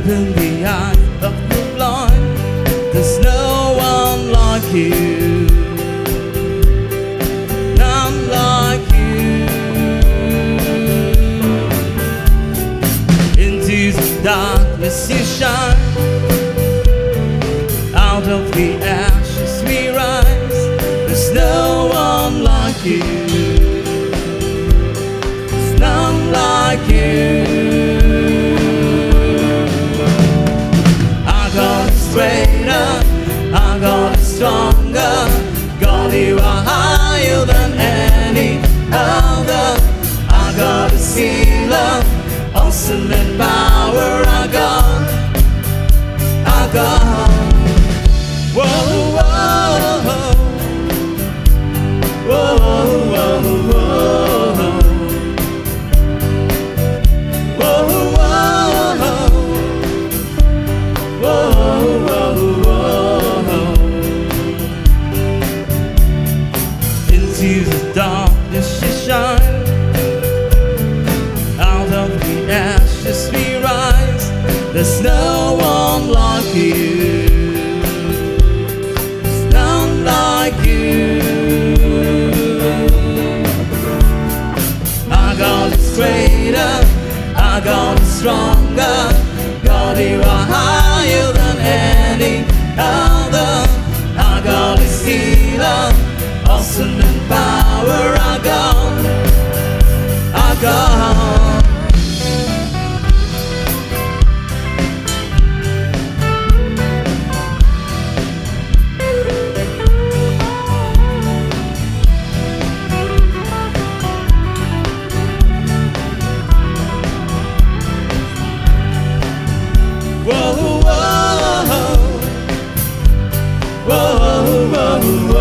Open the eyes of the blind. There's no one like you, none like you. Into the darkness you shine. Out of the ashes we rise. There's no one like you, there's none like you. Our God is greater, our God is stronger. God, you are higher than any other. Our God is healer, awesome in power. Our God, our God. Whoa, whoa, whoa, whoa, whoa, whoa, whoa, whoa, whoa. Into the darkness you shine. Out of the ashes we rise. There's no one like you, like you. Our God is greater, our God is stronger. God, you are higher than any other. Our God is healer, awesome in power. Our God, our God. Whoa, whoa, whoa, whoa, whoa.